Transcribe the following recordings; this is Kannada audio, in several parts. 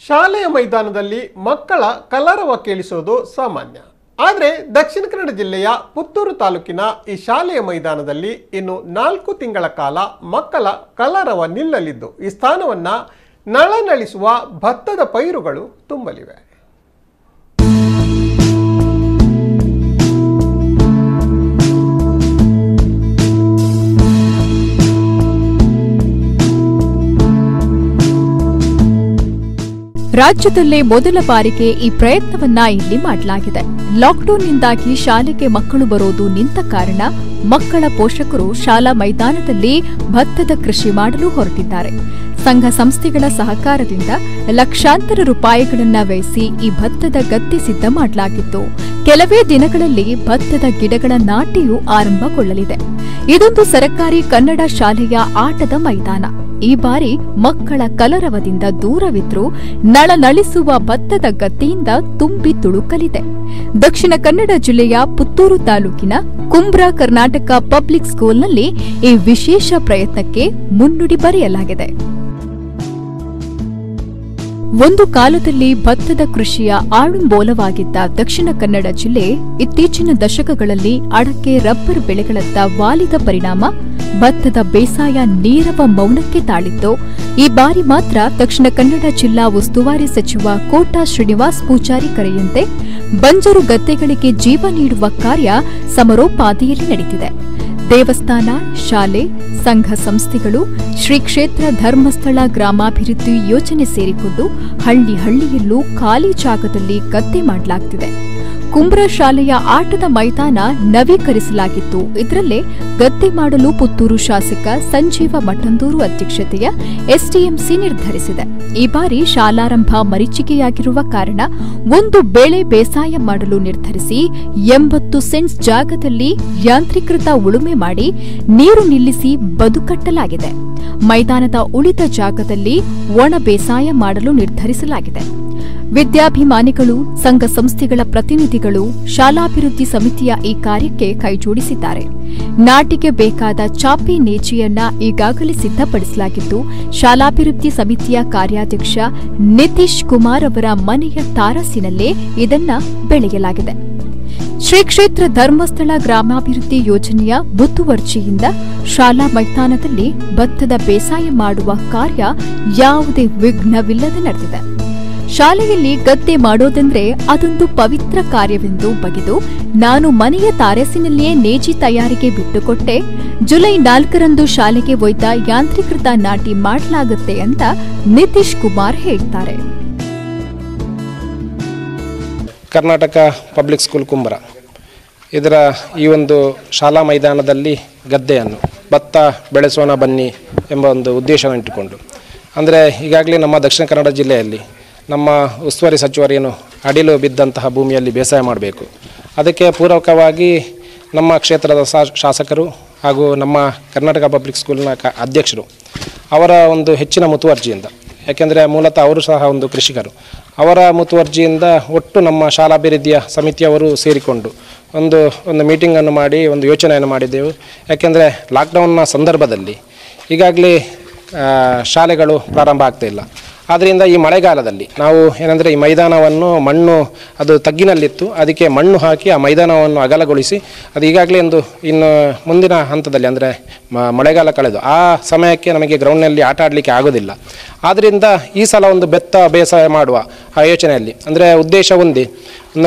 ಶಾಲೆಯ ಮೈದಾನದಲ್ಲಿ ಮಕ್ಕಳ ಕಲರವ ಕೇಳಿಸೋದು ಸಾಮಾನ್ಯ. ಆದರೆ ದಕ್ಷಿಣ ಕನ್ನಡ ಜಿಲ್ಲೆಯ ಪುತ್ತೂರು ತಾಲೂಕಿನ ಈ ಶಾಲೆಯ ಮೈದಾನದಲ್ಲಿ ಇನ್ನು 4 ತಿಂಗಳ ಕಾಲ ಮಕ್ಕಳ ಕಲರವ ನಿಲ್ಲಲಿದ್ದು ಈ ಸ್ಥಾನವನ್ನ ನಳನಳಿಸುವ ಭತ್ತದ ಪೈರುಗಳು ತುಂಬಲಿವೆ. ರಾಜ್ಯದಲ್ಲೇ ಮೊದಲ ಬಾರಿಗೆ ಈ ಪ್ರಯತ್ನವನ್ನ ಇಲ್ಲಿ ಮಾಡಲಾಗಿದೆ. ಲಾಕ್ಡೌನ್ನಿಂದಾಗಿ ಶಾಲೆಗೆ ಮಕ್ಕಳು ಬರೋದು ನಿಂತ ಕಾರಣ ಮಕ್ಕಳ ಪೋಷಕರು ಶಾಲಾ ಮೈದಾನದಲ್ಲಿ ಭತ್ತದ ಕೃಷಿ ಮಾಡಲು ಹೊರಟಿದ್ದಾರೆ. ಸಂಘ ಸಂಸ್ಥೆಗಳ ಸಹಕಾರದಿಂದ ಲಕ್ಷಾಂತರ ರೂಪಾಯಿಗಳನ್ನ ವ್ಯಯಿಸಿ ಈ ಭತ್ತದ ಗದ್ದೆ ಸಿದ್ಧ ಮಾಡಲಾಗಿತ್ತು. ಕೆಲವೇ ದಿನಗಳಲ್ಲಿ ಭತ್ತದ ಗಿಡಗಳ ನಾಟಿಯೂ ಆರಂಭಗೊಳ್ಳಲಿದೆ. ಇದೊಂದು ಸರ್ಕಾರಿ ಕನ್ನಡ ಶಾಲೆಯ ಆಟದ ಮೈದಾನ. ಈ ಬಾರಿ ಮಕ್ಕಳ ಕಲರವದಿಂದ ದೂರವಿದ್ರೂ ನಳನಳಿಸುವ ಭತ್ತದ ಗದ್ದೆಯಿಂದ ತುಂಬಿ ತುಳುಕಲಿದೆ. ದಕ್ಷಿಣ ಕನ್ನಡ ಜಿಲ್ಲೆಯ ಪುತ್ತೂರು ತಾಲೂಕಿನ ಕುಂಬ್ರಾ ಕರ್ನಾಟಕ ಪಬ್ಲಿಕ್ ಸ್ಕೂಲ್ನಲ್ಲಿ ಈ ವಿಶೇಷ ಪ್ರಯತ್ನಕ್ಕೆ ಮುನ್ನುಡಿ ಬರೆಯಲಾಗಿದೆ. ಒಂದು ಕಾಲದಲ್ಲಿ ಭತ್ತದ ಕೃಷಿಯ ಆಡುಂಬೋಲವಾಗಿದ್ದ ದಕ್ಷಿಣ ಕನ್ನಡ ಜಿಲ್ಲೆ ಇತ್ತೀಚಿನ ದಶಕಗಳಲ್ಲಿ ಅಡಕೆ, ರಬ್ಬರ್ ಬೆಳೆಗಳತ್ತ ವಾಲಿದ ಪರಿಣಾಮ ಭತ್ತದ ಬೇಸಾಯ ನೀರವ ಮೌನಕ್ಕೆ ತಾಳಿತ್ತು. ಈ ಬಾರಿ ಮಾತ್ರ ದಕ್ಷಿಣ ಕನ್ನಡ ಜಿಲ್ಲಾ ಉಸ್ತುವಾರಿ ಸಚಿವ ಕೋಟಾ ಶ್ರೀನಿವಾಸ್ ಪೂಜಾರಿ ಕರೆಯಂತೆ ಬಂಜರು ಗದ್ದೆಗಳಿಗೆ ಜೀವ ನೀಡುವ ಕಾರ್ಯ ಸಮರೋಪಾದಿಯಲ್ಲಿ ನಡೆದಿದೆ. ದೇವಸ್ಥಾನ, ಶಾಲೆ, ಸಂಘ ಸಂಸ್ಥೆಗಳು, ಶ್ರೀ ಕ್ಷೇತ್ರ ಧರ್ಮಸ್ಥಳ ಗ್ರಾಮಾಭಿವೃದ್ಧಿ ಯೋಜನೆ ಸೇರಿಕೊಂಡು ಹಳ್ಳಿ ಹಳ್ಳಿಯಲ್ಲೂ ಖಾಲಿ ಜಾಗದಲ್ಲಿ ಗದ್ದೆ ಮಾಡಲಾಗುತ್ತಿದೆ. ಕುಂಬ್ರಾ ಶಾಲೆಯ ಆಟದ ಮೈದಾನ ನವೀಕರಿಸಲಾಗಿತ್ತು. ಇದರಲ್ಲೇ ಗದ್ದೆ ಮಾಡಲು ಪುತ್ತೂರು ಶಾಸಕ ಸಂಜೀವ ಮಠಂದೂರು ಅಧ್ಯಕ್ಷತೆಯ ಎಸ್ಡಿಎಂಸಿ ನಿರ್ಧರಿಸಿದೆ. ಈ ಬಾರಿ ಶಾಲಾರಂಭ ಮರೀಚಿಕೆಯಾಗಿರುವ ಕಾರಣ ಒಂದು ಬೆಳೆ ಬೇಸಾಯ ಮಾಡಲು ನಿರ್ಧರಿಸಿ 80 ಸೆಂಟ್ಸ್ ಜಾಗದಲ್ಲಿ ಯಾಂತ್ರೀಕೃತ ಉಳುಮೆ ಮಾಡಿ ನೀರು ನಿಲ್ಲಿಸಿ ಬದುಕಟ್ಟಲಾಗಿದೆ. ಮೈದಾನದ ಉಳಿದ ಜಾಗದಲ್ಲಿ ಒಣ ಬೇಸಾಯ ಮಾಡಲು ನಿರ್ಧರಿಸಲಾಗಿದೆ. ವಿದ್ಯಾಭಿಮಾನಿಗಳು, ಸಂಘ ಸಂಸ್ಥೆಗಳ ಪ್ರತಿನಿಧಿಗಳು, ಶಾಲಾಭಿವೃದ್ಧಿ ಸಮಿತಿಯ ಈ ಕಾರ್ಯಕ್ಕೆ ಕೈಜೋಡಿಸಿದ್ದಾರೆ. ನಾಟಿಗೆ ಬೇಕಾದ ಚಾಪೆ ನೇಜಿಯನ್ನ ಈಗಾಗಲೇ ಸಿದ್ಧಪಡಿಸಲಾಗಿದ್ದು, ಶಾಲಾಭಿವೃದ್ಧಿ ಸಮಿತಿಯ ಕಾರ್ಯಾಧ್ಯಕ್ಷ ನಿತೀಶ್ ಕುಮಾರ್ ಅವರ ಮನೆಯ ತಾರಸಿನಲ್ಲೇ ಇದನ್ನ ಬೆಳೆಯಲಾಗಿದೆ. ಶ್ರೀ ಕ್ಷೇತ್ರ ಧರ್ಮಸ್ಥಳ ಗ್ರಾಮಾಭಿವೃದ್ಧಿ ಯೋಜನೆಯ ಮುತುವರ್ಜಿಯಿಂದ ಶಾಲಾ ಮೈದಾನದಲ್ಲಿ ಭತ್ತದ ಬೇಸಾಯ ಮಾಡುವ ಕಾರ್ಯ ಯಾವುದೇ ವಿಘ್ನವಿಲ್ಲದೆ ನಡೆದಿದೆ. ಶಾಲೆಯಲ್ಲಿ ಗದ್ದೆ ಮಾಡೋದೆಂದ್ರೆ ಅದೊಂದು ಪವಿತ್ರ ಕಾರ್ಯವೆಂದು ಬಗೆದು ನಾನು ಮನೆಯ ತಾರಸಿನಲ್ಲಿಯೇ ನೇಜಿ ತಯಾರಿಗೆ ಬಿಟ್ಟುಕೊಟ್ಟೆ. ಜುಲೈ 4ರಂದು ಶಾಲೆಗೆ ಒಯ್ದ ಯಾಂತ್ರೀಕೃತ ನಾಟಿ ಮಾಡಲಾಗುತ್ತೆ ಅಂತ ನಿತೀಶ್ ಕುಮಾರ್ ಹೇಳ್ತಾರೆ. ಕರ್ನಾಟಕ ಪಬ್ಲಿಕ್ ಸ್ಕೂಲ್ ಕುಂಬ್ರಾ ಇದರ ಈ ಒಂದು ಶಾಲಾ ಮೈದಾನದಲ್ಲಿ ಗದ್ದೆಯನ್ನು ಭತ್ತ ಬೆಳೆಸೋಣ ಬನ್ನಿ ಎಂಬ ಒಂದು ಉದ್ದೇಶವನ್ನು ಇಟ್ಟುಕೊಂಡು, ಅಂದರೆ ಈಗಾಗಲೇ ನಮ್ಮ ದಕ್ಷಿಣ ಕನ್ನಡ ಜಿಲ್ಲೆಯಲ್ಲಿ ನಮ್ಮ ಉಸ್ತುವಾರಿ ಸಚಿವರೇನು ಅಡಿಲು ಬಿದ್ದಂತಹ ಭೂಮಿಯಲ್ಲಿ ಬೇಸಾಯ ಮಾಡಬೇಕು, ಅದಕ್ಕೆ ಪೂರಕವಾಗಿ ನಮ್ಮ ಕ್ಷೇತ್ರದ ಶಾಸಕರು ಹಾಗೂ ನಮ್ಮ ಕರ್ನಾಟಕ ಪಬ್ಲಿಕ್ ಸ್ಕೂಲ್ನ ಅಧ್ಯಕ್ಷರು ಅವರ ಒಂದು ಹೆಚ್ಚಿನ ಮುತುವರ್ಜಿಯಿಂದ, ಯಾಕೆಂದರೆ ಮೂಲತಃ ಅವರು ಸಹ ಒಂದು ಕೃಷಿಕರು, ಅವರ ಮುತುವರ್ಜಿಯಿಂದ ಒಟ್ಟು ನಮ್ಮ ಶಾಲಾಭಿವೃದ್ಧಿಯ ಸಮಿತಿಯವರು ಸೇರಿಕೊಂಡು ಒಂದು ಮೀಟಿಂಗನ್ನು ಮಾಡಿ ಒಂದು ಯೋಚನೆಯನ್ನು ಮಾಡಿದ್ದೆವು. ಯಾಕೆಂದರೆ ಲಾಕ್ಡೌನ್ನ ಸಂದರ್ಭದಲ್ಲಿ ಈಗಾಗಲೇ ಶಾಲೆಗಳು ಪ್ರಾರಂಭ ಆಗ್ತಾಯಿಲ್ಲ. ಆದ್ದರಿಂದ ಈ ಮಳೆಗಾಲದಲ್ಲಿ ನಾವು ಏನಂದರೆ ಈ ಮೈದಾನವನ್ನು ಮಣ್ಣು ಅದು ತಗ್ಗಿನಲ್ಲಿತ್ತು, ಅದಕ್ಕೆ ಮಣ್ಣು ಹಾಕಿ ಆ ಮೈದಾನವನ್ನು ಅಗಲಗೊಳಿಸಿ ಅದು ಈಗಾಗಲೇ ಇನ್ನು ಮುಂದಿನ ಹಂತದಲ್ಲಿ ಅಂದರೆ ಮಳೆಗಾಲ ಕಳೆದು ಆ ಸಮಯಕ್ಕೆ ನಮಗೆ ಗ್ರೌಂಡ್ನಲ್ಲಿ ಆಟ ಆಡಲಿಕ್ಕೆ ಆಗೋದಿಲ್ಲ. ಆದ್ದರಿಂದ ಈ ಸಲ ಒಂದು ಭತ್ತ ಬೇಸಾಯ ಮಾಡುವ ಆ ಯೋಚನೆಯಲ್ಲಿ, ಅಂದರೆ ಉದ್ದೇಶ ಒಂದೇ,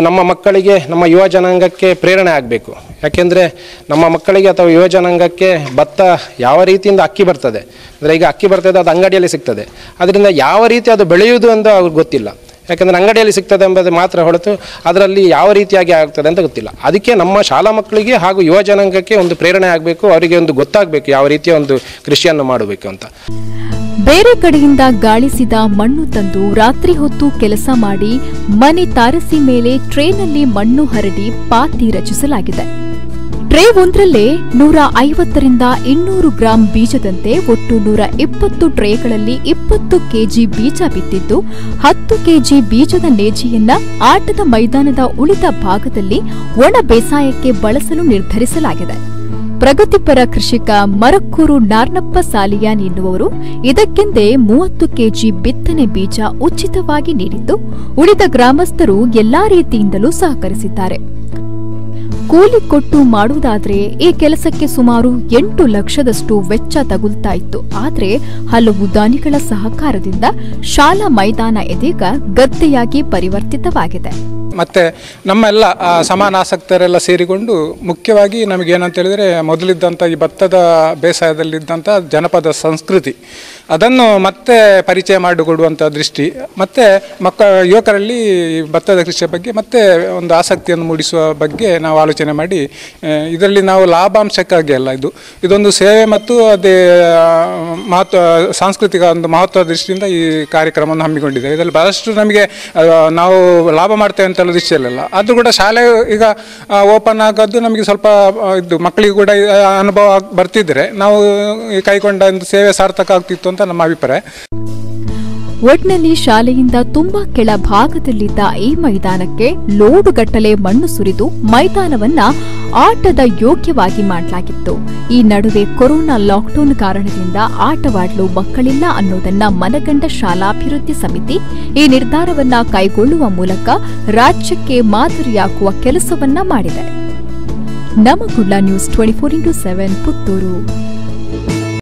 ನಮ್ಮ ಮಕ್ಕಳಿಗೆ, ನಮ್ಮ ಯುವ ಜನಾಂಗಕ್ಕೆ ಪ್ರೇರಣೆ ಆಗಬೇಕು. ಯಾಕೆಂದರೆ ನಮ್ಮ ಮಕ್ಕಳಿಗೆ ಅಥವಾ ಯುವ ಜನಾಂಗಕ್ಕೆ ಭತ್ತ ಯಾವ ರೀತಿಯಿಂದ ಅಕ್ಕಿ ಬರ್ತದೆ, ಅಂದರೆ ಈಗ ಅಕ್ಕಿ ಬರ್ತದೆ ಅದು ಅಂಗಡಿಯಲ್ಲಿ ಸಿಗ್ತದೆ, ಅದರಿಂದ ಯಾವ ರೀತಿ ಅದು ಬೆಳೆಯುವುದು ಅಂತ ಅವ್ರಿಗೆ ಗೊತ್ತಿಲ್ಲ. ಯಾಕೆಂದರೆ ಅಂಗಡಿಯಲ್ಲಿ ಸಿಗ್ತದೆ ಎಂಬುದು ಮಾತ್ರ ಹೊರತು ಅದರಲ್ಲಿ ಯಾವ ರೀತಿಯಾಗಿ ಆಗ್ತದೆ ಅಂತ ಗೊತ್ತಿಲ್ಲ. ಅದಕ್ಕೆ ನಮ್ಮ ಶಾಲಾ ಮಕ್ಕಳಿಗೆ ಹಾಗೂ ಯುವ ಜನಾಂಗಕ್ಕೆ ಒಂದು ಪ್ರೇರಣೆ ಆಗಬೇಕು, ಅವರಿಗೆ ಒಂದು ಗೊತ್ತಾಗಬೇಕು ಯಾವ ರೀತಿಯ ಒಂದು ಕೃಷಿಯನ್ನು ಮಾಡಬೇಕು ಅಂತ. ಬೇರೆ ಕಡೆಯಿಂದ ಗಾಳಿಸಿದ ಮಣ್ಣು ತಂದು ರಾತ್ರಿ ಹೊತ್ತು ಕೆಲಸ ಮಾಡಿ ಮನೆ ತಾರಸಿ ಮೇಲೆ ಟ್ರೇನಲ್ಲಿ ಮಣ್ಣು ಹರಡಿ ಪಾತಿ ರಚಿಸಲಾಗಿದೆ. ಟ್ರೇ ಒಂದರಲ್ಲೇ 150ರಿಂದ 200 ಗ್ರಾಂ ಬೀಜದಂತೆ ಒಟ್ಟು 120 ಟ್ರೇಗಳಲ್ಲಿ 20 ಕೆಜಿ ಬೀಜ ಬಿತ್ತಿದ್ದು 10 ಕೆಜಿ ಬೀಜದ ನೇಜಿಯನ್ನ ಆಟದ ಮೈದಾನದ ಉಳಿದ ಭಾಗದಲ್ಲಿ ಒಣ ಬೇಸಾಯಕ್ಕೆ ಬಳಸಲು ನಿರ್ಧರಿಸಲಾಗಿದೆ. ಪ್ರಗತಿಪರ ಕೃಷಿಕ ಮರಕ್ಕೂರು ನಾರ್ನಪ್ಪ ಸಾಲಿಯಾನ್ ಎನ್ನುವವರು ಇದಕ್ಕೆಂದೇ 30 ಕೆಜಿ ಬಿತ್ತನೆ ಬೀಜ ಉಚಿತವಾಗಿ ನೀಡಿದ್ದು, ಉಳಿದ ಗ್ರಾಮಸ್ಥರು ಎಲ್ಲಾ ರೀತಿಯಿಂದಲೂ ಸಹಕರಿಸಿದ್ದಾರೆ. ಕೂಲಿ ಕೊಟ್ಟು ಮಾಡುವುದಾದ್ರೆ ಈ ಕೆಲಸಕ್ಕೆ ಸುಮಾರು 8 ಲಕ್ಷದಷ್ಟು ವೆಚ್ಚ ತಗುಲ್ತಾ ಇತ್ತು. ಆದರೆ ಹಲವು ದಾನಿಗಳ ಸಹಕಾರದಿಂದ ಶಾಲಾ ಮೈದಾನ ಇದೀಗ ಗದ್ದೆಯಾಗಿ ಪರಿವರ್ತಿತವಾಗಿದೆ. ಮತ್ತು ನಮ್ಮೆಲ್ಲ ಸಮಾನಾಸಕ್ತರೆಲ್ಲ ಸೇರಿಕೊಂಡು ಮುಖ್ಯವಾಗಿ ನಮಗೇನಂತ ಹೇಳಿದರೆ, ಮೊದಲಿದ್ದಂಥ ಈ ಭತ್ತದ ಬೇಸಾಯದಲ್ಲಿದ್ದಂಥ ಜನಪದ ಸಂಸ್ಕೃತಿ ಅದನ್ನು ಮತ್ತೆ ಪರಿಚಯ ಮಾಡಿಕೊಡುವಂಥ ದೃಷ್ಟಿ, ಮತ್ತು ಯುವಕರಲ್ಲಿ ಭತ್ತದ ಕೃಷಿಯ ಬಗ್ಗೆ ಮತ್ತೆ ಒಂದು ಆಸಕ್ತಿಯನ್ನು ಮೂಡಿಸುವ ಬಗ್ಗೆ ನಾವು ಆಲೋಚನೆ ಮಾಡಿ, ಇದರಲ್ಲಿ ನಾವು ಲಾಭಾಂಶಕ್ಕಾಗಿ ಅಲ್ಲ, ಇದೊಂದು ಸೇವೆ ಮತ್ತು ಅದೇ ಸಾಂಸ್ಕೃತಿಕ ಒಂದು ಮಹತ್ವದ ದೃಷ್ಟಿಯಿಂದ ಈ ಕಾರ್ಯಕ್ರಮವನ್ನು ಹಮ್ಮಿಕೊಂಡಿದ್ದೇವೆ. ಇದರಲ್ಲಿ ಬಹಳಷ್ಟು ನಮಗೆ ನಾವು ಲಾಭ ಮಾಡ್ತೇವೆ ಅಂತ ದೃಷ್ಟಿಯಲ್ಲ, ಆದರೂ ಕೂಡ ಶಾಲೆ ಈಗ ಓಪನ್ ಆಗೋದು ನಮಗೆ ಸ್ವಲ್ಪ ಮಕ್ಕಳಿಗೆ ಕೂಡ ಅನುಭವ ಬರ್ತಿದ್ರೆ ನಾವು ಕೈಗೊಂಡ ಒಂದು ಸೇವೆ ಸಾರ್ಥಕ ಆಗ್ತಿತ್ತು ಅಂತ ನಮ್ಮ ಅಭಿಪ್ರಾಯ. ಒಟ್ನಲ್ಲಿ ಶಾಲೆಯಿಂದ ತುಂಬಾ ಕೆಳ ಭಾಗದಲ್ಲಿದ್ದ ಈ ಮೈದಾನಕ್ಕೆ ಲೋಡುಗಟ್ಟಲೆ ಮಣ್ಣು ಸುರಿದು ಮೈದಾನವನ್ನ ಆಟದ ಯೋಗ್ಯವಾಗಿ ಮಾಡಲಾಗಿತ್ತು. ಈ ನಡುವೆ ಕೊರೋನಾ ಲಾಕ್ಡೌನ್ ಕಾರಣದಿಂದ ಆಟವಾಡಲು ಮಕ್ಕಳಿಲ್ಲ ಅನ್ನೋದನ್ನ ಮನಗಂಡ ಶಾಲಾಭಿವೃದ್ಧಿ ಸಮಿತಿ ಈ ನಿರ್ಧಾರವನ್ನ ಕೈಗೊಳ್ಳುವ ಮೂಲಕ ರಾಜ್ಯಕ್ಕೆ ಮಾದರಿಯಾಗುವ ಕೆಲಸವನ್ನ ಮಾಡಿದೆ. ನಮ್ಮ ಕುಡ್ಲ ನ್ಯೂಸ್ 24x7 ಪುತ್ತೂರು.